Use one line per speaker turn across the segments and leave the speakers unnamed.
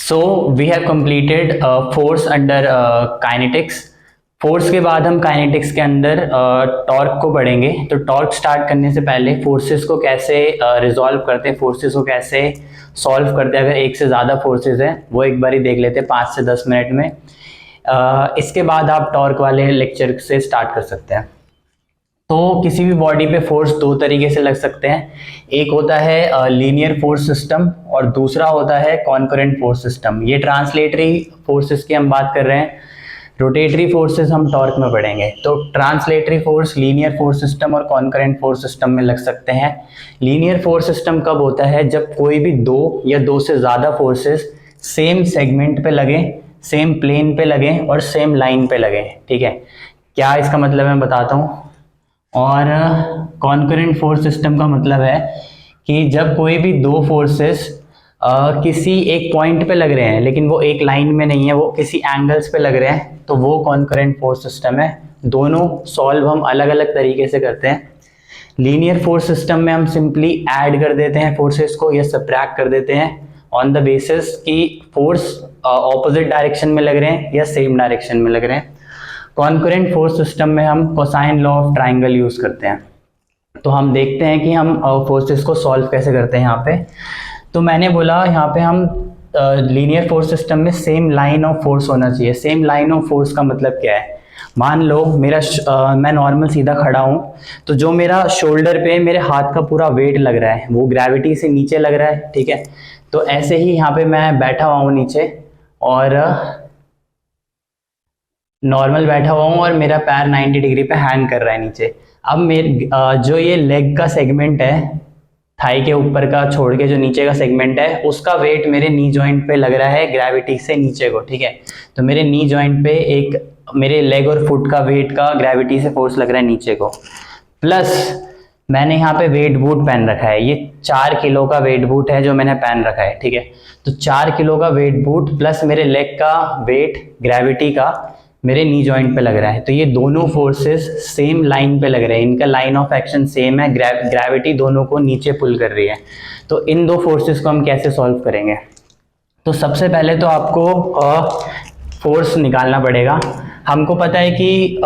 So we have completed force under kinetics. Force के बाद हम काइनेटिक्स के अंदर टॉर्क को पढ़ेंगे। तो टॉर्क स्टार्ट करने से पहले फोर्सेस को कैसे रिजॉल्व करते हैं, फोर्सेस को कैसे सॉल्व करते हैं, अगर एक से ज़्यादा फोर्सेस हैं वो एक बार ही देख लेते हैं 5 से 10 मिनट में। इसके बाद आप टॉर्क वाले लेक्चर से स्टार्ट कर सकते हैं। तो किसी भी बॉडी पे फोर्स दो तरीके से लग सकते हैं। एक होता है लीनियर फोर्स सिस्टम और दूसरा होता है कॉन्करेंट फोर्स सिस्टम। ये ट्रांसलेटरी फोर्सेस की हम बात कर रहे हैं। रोटेटरी फोर्सेस हम टॉर्क में पढ़ेंगे। तो translatory force linear force system और कॉन्करेंट फोर्स सिस्टम में लग सकते हैं। लीनियर फोर्स सिस्टम कब होता है? जब कोई भी दो या दो से ज़्यादा फोर्सेस सेम सेगमेंट पे लगे, सेम प्लेन पे लगे और सेम लाइन पे लगे। ठीक है, क्या इसका मतलब मैं बताता हूँ। और कॉन्करेंट फोर्स सिस्टम का मतलब है कि जब कोई भी दो फोर्सेस किसी एक पॉइंट पे लग रहे हैं लेकिन वो एक लाइन में नहीं है, वो किसी एंगल्स पे लग रहे हैं, तो वो कॉन्करेंट फोर्स सिस्टम है। दोनों सॉल्व हम अलग अलग तरीके से करते हैं। लीनियर फोर्स सिस्टम में हम सिंपली ऐड कर देते हैं फोर्सेस को या सब्ट्रैक्ट कर देते हैं ऑन द बेसिस कि फोर्स ऑपोजिट डायरेक्शन में लग रहे हैं या सेम डायरेक्शन में लग रहे हैं। कॉन्करेंट फोर्स सिस्टम में हम cosine law of triangle use करते हैं। तो हम देखते हैं कि हम फोर्सेस को सॉल्व कैसे करते हैं यहाँ पे। तो मैंने बोला यहाँ पे हम लीनियर फोर्स सिस्टम में सेम लाइन ऑफ फोर्स होना चाहिए। सेम लाइन ऑफ फोर्स का मतलब क्या है? मान लो मैं नॉर्मल सीधा खड़ा हूँ, तो जो मेरा शोल्डर पे मेरे हाथ का पूरा वेट लग रहा है वो ग्रेविटी से नीचे लग रहा है। ठीक है, तो ऐसे ही यहाँ पे मैं बैठा हुआ हूँ नीचे और नॉर्मल बैठा हुआ हूँ और मेरा पैर 90 डिग्री पे हैंग कर रहा है नीचे। अब मेरे जो ये लेग का सेगमेंट है, थाई के ऊपर का छोड़ के जो नीचे का सेगमेंट है, उसका वेट मेरे नी जॉइंट पे लग रहा है ग्रेविटी से नीचे को। ठीक है, तो मेरे नी जॉइंट पे एक मेरे लेग और फुट का वेट का ग्रेविटी से फोर्स लग रहा है नीचे को। प्लस मैंने यहाँ पे वेट बूट पहन रखा है। ये 4 किलो का वेट बूट है जो मैंने पहन रखा है। ठीक है, तो 4 किलो का वेट बूट प्लस मेरे लेग का वेट ग्रेविटी का मेरे नी जॉइंट पे लग रहा है। तो ये दोनों फोर्सेस सेम लाइन पे लग रहे हैं, इनका लाइन ऑफ एक्शन सेम है। ग्रेविटी दोनों को नीचे पुल कर रही है। तो इन दो फोर्सेस को हम कैसे सॉल्व करेंगे? तो सबसे पहले तो आपको फोर्स निकालना पड़ेगा। हमको पता है कि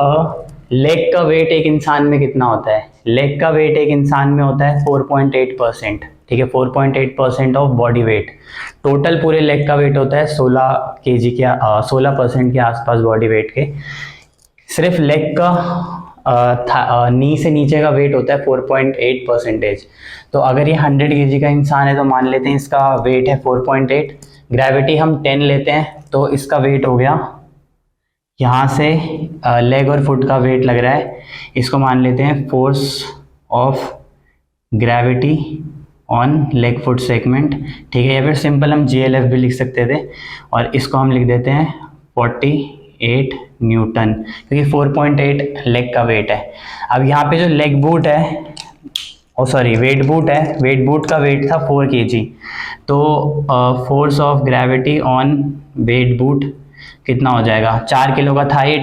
लेग का वेट एक इंसान में कितना होता है। लेग का वेट एक इंसान में होता है 4.8%। ठीक है, 4.8% ऑफ बॉडी वेट। टोटल पूरे लेग का वेट होता है 16 kg के 16% के आसपास बॉडी वेट के। सिर्फ लेग का नी से नीचे का वेट होता है 4.8%। तो अगर ये 100 kg का इंसान है तो मान लेते हैं इसका वेट है 4.8। ग्रेविटी हम 10 लेते हैं तो इसका वेट हो गया, यहाँ से लेग और फुट का वेट लग रहा है, इसको मान लेते हैं force of gravity on leg foot segment. ठीक है, या फिर सिंपल हम GLF भी लिख सकते थे और इसको हम लिख देते हैं 48 न्यूटन, क्योंकि 4.8 लेग का वेट है। अब यहाँ पे जो लेग बूट है, वेट बूट है, वेट बूट का वेट था 4 kg। तो force of gravity on weight boot कितना हो जाएगा? 4 किलो का था ये,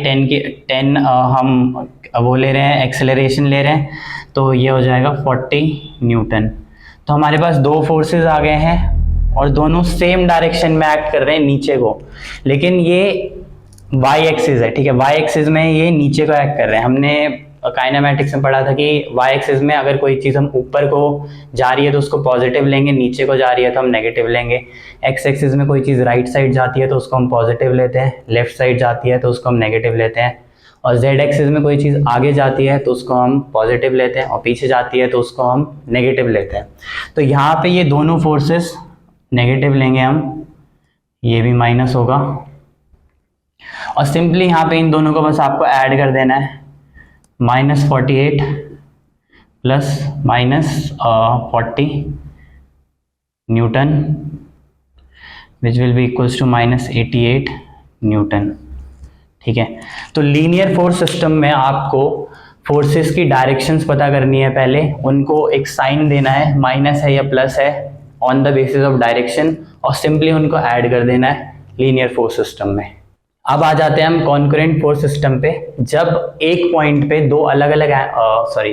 10 हम वो ले रहे हैं, एक्सेलरेशन ले रहे हैं, तो ये हो जाएगा 40 न्यूटन। तो हमारे पास दो फोर्सेस आ गए हैं और दोनों सेम डायरेक्शन में एक्ट कर रहे हैं नीचे को, लेकिन ये y एक्सिस है। ठीक है, y एक्सिस में ये नीचे को एक्ट कर रहे हैं। हमने काइनेमैटिक्स में पढ़ा था कि y एक्सिस में अगर कोई चीज़ हम ऊपर को जा रही है तो उसको पॉजिटिव लेंगे, नीचे को जा रही है तो हम नेगेटिव लेंगे। x एक्सिस में कोई चीज़ राइट साइड जाती है तो उसको हम पॉजिटिव लेते हैं, लेफ्ट साइड जाती है तो उसको हम नेगेटिव लेते हैं। और z एक्सिस में कोई चीज़ आगे जाती है तो उसको हम पॉजिटिव लेते हैं और पीछे जाती है तो उसको हम नेगेटिव लेते हैं। तो यहाँ पे ये दोनों फोर्सेस नेगेटिव लेंगे हम, ये भी माइनस होगा और सिंपली यहाँ पे इन दोनों को बस आपको ऐड कर देना है। -48 plus -40 newton which will be equals to -88 newton. ठीक है, तो लीनियर फोर्स सिस्टम में आपको फोर्सेस की डायरेक्शंस पता करनी है। पहले उनको एक साइन देना है, माइनस है या प्लस है, on the basis of direction, और सिंपली उनको ऐड कर देना है लीनियर फोर्स सिस्टम में। अब आ जाते हैं हम कॉन्करेंट फोर्स सिस्टम पे। जब एक पॉइंट पे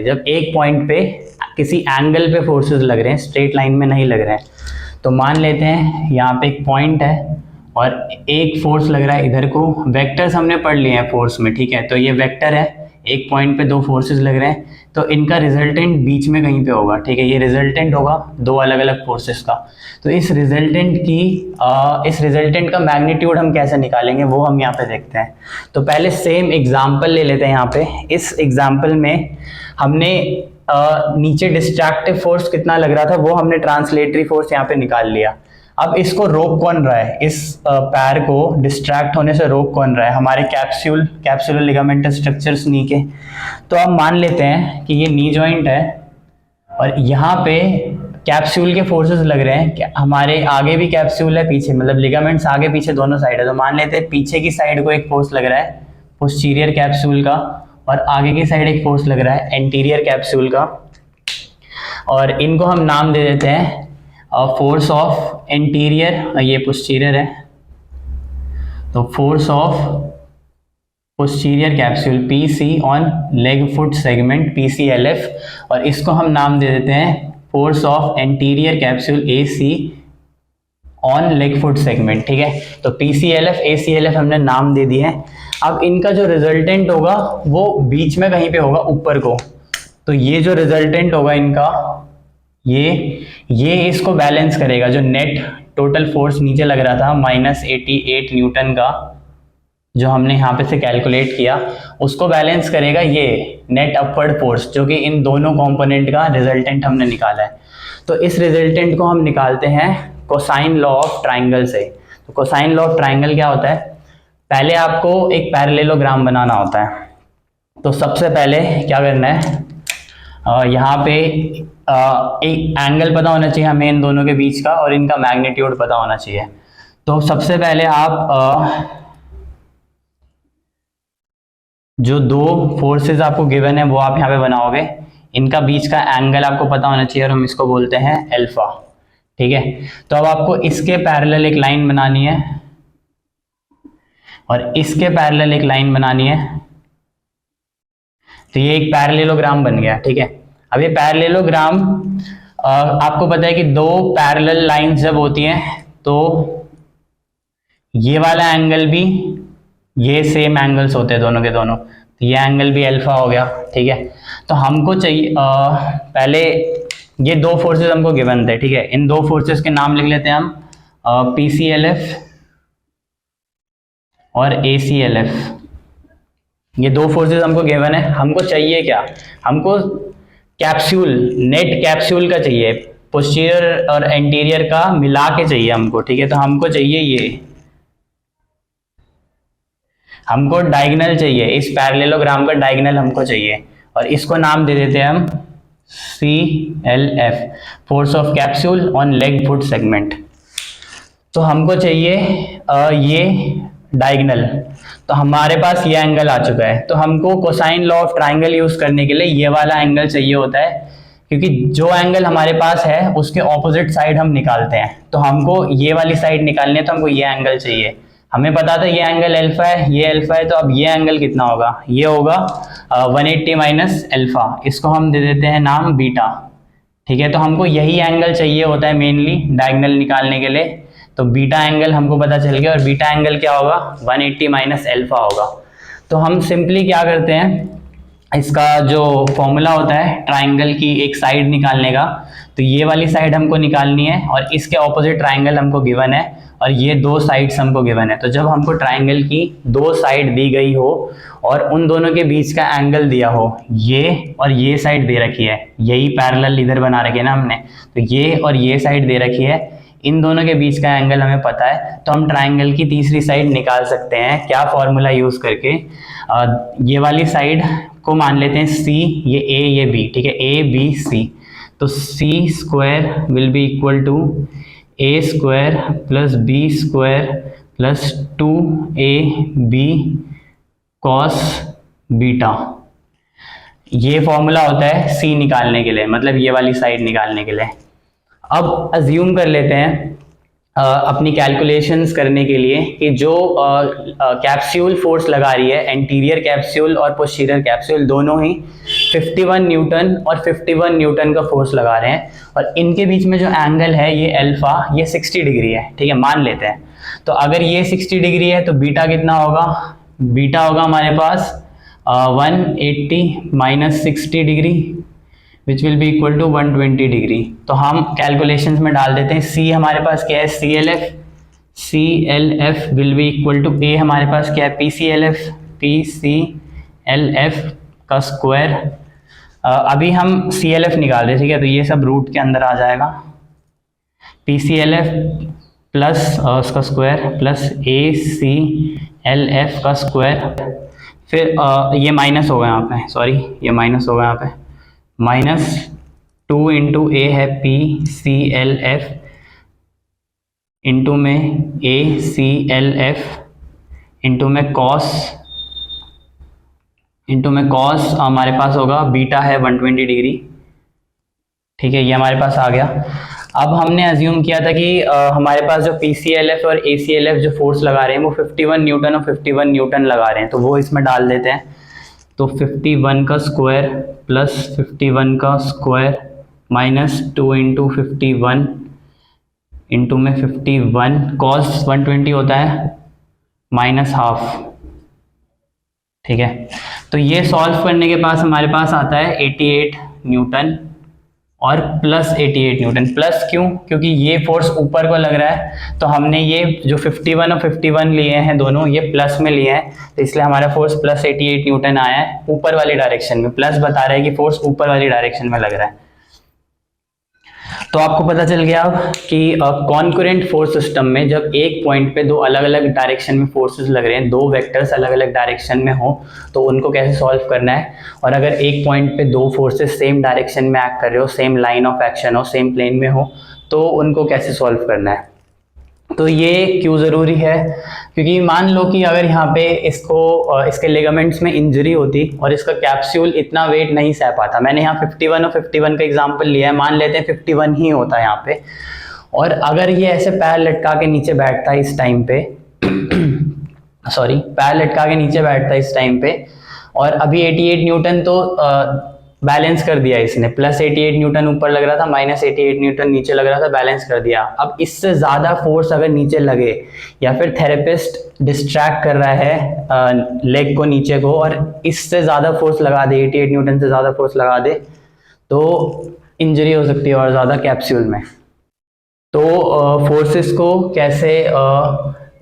जब एक पॉइंट पे किसी एंगल पे फोर्सेस लग रहे हैं, स्ट्रेट लाइन में नहीं लग रहे हैं, तो मान लेते हैं यहाँ पे एक पॉइंट है और एक फोर्स लग रहा है इधर को। वेक्टर्स हमने पढ़ लिए हैं फोर्स में, ठीक है, तो ये वेक्टर है, एक पॉइंट पे दो फोर्सेस लग रहे हैं, तो इनका रिजल्टेंट बीच में कहीं पे होगा, ठीक है, ये रिजल्टेंट होगा दो अलग अलग फोर्सेस का। तो इस रिजल्टेंट का मैग्नीट्यूड हम कैसे निकालेंगे वो हम यहाँ पे देखते हैं। तो पहले सेम एग्जाम्पल ले लेते हैं यहाँ पे। इस एग्जाम्पल में हमने नीचे डिस्ट्रैक्टिव फोर्स कितना लग रहा था वो हमने ट्रांसलेटरी फोर्स यहाँ पे निकाल लिया। अब इसको रोक कौन रहा है, इस पैर को डिस्ट्रैक्ट होने से रोक कौन रहा है, हमारे कैप्सुलर लिगामेंटस स्ट्रक्चर्स नी के। तो अब मान लेते हैं कि ये नी जॉइंट है और यहाँ पे कैप्सूल के फोर्सेस लग रहे हैं, हमारे आगे भी कैप्सूल है, पीछे मतलब लिगामेंट्स आगे पीछे दोनों साइड है। तो मान लेते हैं पीछे की साइड को एक फोर्स लग रहा है पोस्टीरियर कैप्सूल का, और आगे की साइड एक फोर्स लग रहा है एंटीरियर कैप्सूल का, और इनको हम नाम दे देते हैं फोर्स ऑफ एंटीरियर, ये पोस्टीरियर है, तो force of posterior capsule PC on leg foot segment PCLF, और इसको हम नाम दे देते हैं force of anterior capsule AC on leg foot segment, ठीक है। तो PCLF ACLF हमने नाम दे दिए हैं। अब इनका जो रिजल्टेंट होगा वो बीच में कहीं पे होगा ऊपर को, तो ये जो रिजल्टेंट होगा इनका, ये इसको बैलेंस करेगा। जो नेट टोटल फोर्स नीचे लग रहा था -88 न्यूटन का, जो हमने यहाँ पे से कैलकुलेट किया, उसको बैलेंस करेगा ये नेट अपवर्ड फोर्स, जो कि इन दोनों कंपोनेंट का रिजल्टेंट हमने निकाला है। तो इस रिजल्टेंट को हम निकालते हैं कोसाइन लॉ ऑफ ट्राइंगल से। तो कोसाइन लॉ ऑफ ट्राइंगल क्या होता है, पहले आपको एक पैरेललोग्राम बनाना होता है। तो सबसे पहले क्या करना है, यहाँ पे एक एंगल पता होना चाहिए हमें इन दोनों के बीच का, और इनका मैग्नीट्यूड पता होना चाहिए। तो सबसे पहले आप जो दो फोर्सेस आपको गिवन है वो आप यहाँ पे बनाओगे, इनका बीच का एंगल आपको पता होना चाहिए और हम इसको बोलते हैं अल्फा, ठीक है। तो अब आपको इसके पैरेलल एक लाइन बनानी है और इसके पैरेलल एक लाइन बनानी है, तो ये एक पैरेललोग्राम बन गया, ठीक है। अब ये पैरेललोग्राम आपको पता है कि दो पैरेलल लाइंस जब होती हैं तो ये वाला एंगल भी, ये सेम एंगल्स होते हैं दोनों के दोनों, तो ये एंगल भी अल्फा हो गया, ठीक है। तो हमको चाहिए पहले ये दो फोर्सेस हमको गिवन थे, ठीक है। इन दो फोर्सेस के नाम लिख लेते हैं हम PCLF और ACLF। ये दो फोर्सेस हमको गिवन है। हमको चाहिए क्या, हमको कैप्सूल, नेट कैप्सूल का चाहिए, पोस्टीरियर और एंटीरियर का मिला के चाहिए हमको, ठीक है। तो हमको चाहिए ये, हमको डायगोनल चाहिए, इस पैरेललोग्राम का डायगोनल हमको चाहिए, और इसको नाम दे देते हैं हम CLF, force of capsule on leg foot segment. तो हमको चाहिए ये डायगोनल, तो हमारे पास ये एंगल आ चुका है। तो हमको cosine law of triangle use करने के लिए ये वाला एंगल चाहिए होता है, क्योंकि जो एंगल हमारे पास है उसके ऑपोजिट साइड हम निकालते हैं। तो हमको ये वाली साइड निकालनी है, तो हमको ये एंगल चाहिए। हमें पता था ये एंगल अल्फा है, ये अल्फा है, तो अब ये एंगल कितना होगा, ये होगा 180 माइनस अल्फा, इसको हम दे देते हैं नाम बीटा, ठीक है। तो हमको यही एंगल चाहिए होता है मेनली डायगोनल निकालने के लिए। तो बीटा एंगल हमको पता चल गया, और बीटा एंगल क्या होगा, 180 माइनस अल्फा होगा। तो हम सिंपली क्या करते हैं, इसका जो फॉर्मूला होता है ट्राइंगल की एक साइड निकालने का, तो ये वाली साइड हमको निकालनी है और इसके ऑपोजिट ट्राइंगल हमको गिवन है, और ये दो साइड्स हमको गिवन है। तो जब हमको ट्राइंगल की दो साइड दी गई हो और उन दोनों के बीच का एंगल दिया हो, ये और ये साइड दे रखी है, यही पैरेलल इधर बना रखे ना हमने, तो ये और ये साइड दे रखी है, इन दोनों के बीच का एंगल हमें पता है, तो हम ट्राइंगल की तीसरी साइड निकाल सकते हैं। क्या फॉर्मूला यूज करके, ये वाली साइड को मान लेते हैं C, ये A ये B, ठीक है, ABC। तो C square will be equal to A square plus B square plus 2AB cos beta. ये फॉर्मूला होता है C निकालने के लिए, मतलब ये वाली साइड निकालने के लिए। अब अज्यूम कर लेते हैं अपनी कैलकुलेशंस करने के लिए कि जो कैप्सूल फोर्स लगा रही है, एंटीरियर कैप्सूल और पोस्टीरियर कैप्सूल दोनों ही 51 न्यूटन और 51 न्यूटन का फोर्स लगा रहे हैं, और इनके बीच में जो एंगल है ये अल्फा, ये 60 डिग्री है, ठीक है, मान लेते हैं। तो अगर ये 60 डिग्री है तो बीटा कितना होगा? बीटा होगा हमारे पास 180 minus 60 degree which will be equal to 120 degree. तो हम कैलकुलेशंस में डाल देते हैं। सी हमारे पास क्या है? C L F will be equal to A हमारे पास क्या है? पी सी एल एफ का स्क्वायर। अभी हम सी एल एफ निकाल रहे हैं, ठीक है, तो ये सब रूट के अंदर आ जाएगा। P C L F plus उसका square plus A C L F का स्क्वायर, फिर ये माइनस होगा यहाँ पे, सॉरी ये माइनस होगा यहाँ पे, माइनस 2 इंटू ए है P C L F into में A C L F into में कॉस हमारे पास होगा बीटा है 120 डिग्री, ठीक है, ये हमारे पास आ गया। अब हमने अज्यूम किया था कि हमारे पास जो पी सी एल एफ और ए सी एल एफ जो फोर्स लगा रहे हैं वो 51 न्यूटन और 51 न्यूटन लगा रहे हैं, तो वो इसमें डाल देते हैं। तो 51 का स्क्वायर प्लस 51 का स्क्वायर माइनस 2 इंटू 51 इंटू में 51 कॉस 120 होता है माइनस हाफ, ठीक है। तो ये सॉल्व करने के पास हमारे पास आता है 88 न्यूटन और प्लस 88 न्यूटन। प्लस क्यों? क्योंकि ये फोर्स ऊपर को लग रहा है, तो हमने ये जो 51 और 51 लिए हैं दोनों, ये प्लस में लिए हैं, तो इसलिए हमारा फोर्स प्लस 88 न्यूटन आया है ऊपर वाली डायरेक्शन में। प्लस बता रहा है कि फोर्स ऊपर वाली डायरेक्शन में लग रहा है। तो आपको पता चल गया अब कि कॉन्करेंट फोर्स सिस्टम में जब एक पॉइंट पे दो अलग अलग डायरेक्शन में फोर्सेस लग रहे हैं, दो वेक्टर्स अलग अलग डायरेक्शन में हो, तो उनको कैसे सॉल्व करना है। और अगर एक पॉइंट पे दो फोर्सेस सेम डायरेक्शन में एक्ट कर रहे हो, सेम लाइन ऑफ एक्शन हो, सेम प्लेन में हो, तो उनको कैसे सॉल्व करना है। तो ये क्यों ज़रूरी है? क्योंकि मान लो कि अगर यहाँ पे इसके लिगामेंट्स में इंजरी होती और इसका कैप्सूल इतना वेट नहीं सह पाता, मैंने यहाँ 51 और 51 का एग्जांपल लिया है, मान लेते हैं 51 ही होता है यहाँ पे, और अगर ये ऐसे पैर लटका के नीचे बैठता है इस टाइम पे सॉरी, पैर लटका के नीचे बैठता है इस टाइम पे, और अभी 88 न्यूटन तो बैलेंस कर दिया इसने, प्लस 88 न्यूटन ऊपर लग रहा था, माइनस 88 न्यूटन नीचे लग रहा था, बैलेंस कर दिया। अब इससे ज़्यादा फोर्स अगर नीचे लगे, या फिर थेरेपिस्ट डिस्ट्रैक्ट कर रहा है लेग को नीचे को, और इससे ज़्यादा फोर्स लगा दे, 88 न्यूटन से ज़्यादा फोर्स लगा दे, तो इंजरी हो सकती है और ज़्यादा कैप्सूल में। तो फोर्सेस को कैसे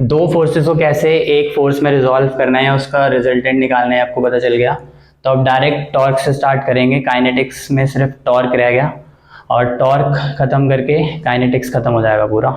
दो फोर्सेस को कैसे एक फोर्स में रिजॉल्व करना है, उसका रिजल्टेंट निकालना है, आपको पता चल गया। तो अब डायरेक्ट टॉर्क से स्टार्ट करेंगे। काइनेटिक्स में सिर्फ टॉर्क रह गया, और टॉर्क खत्म करके काइनेटिक्स खत्म हो जाएगा पूरा।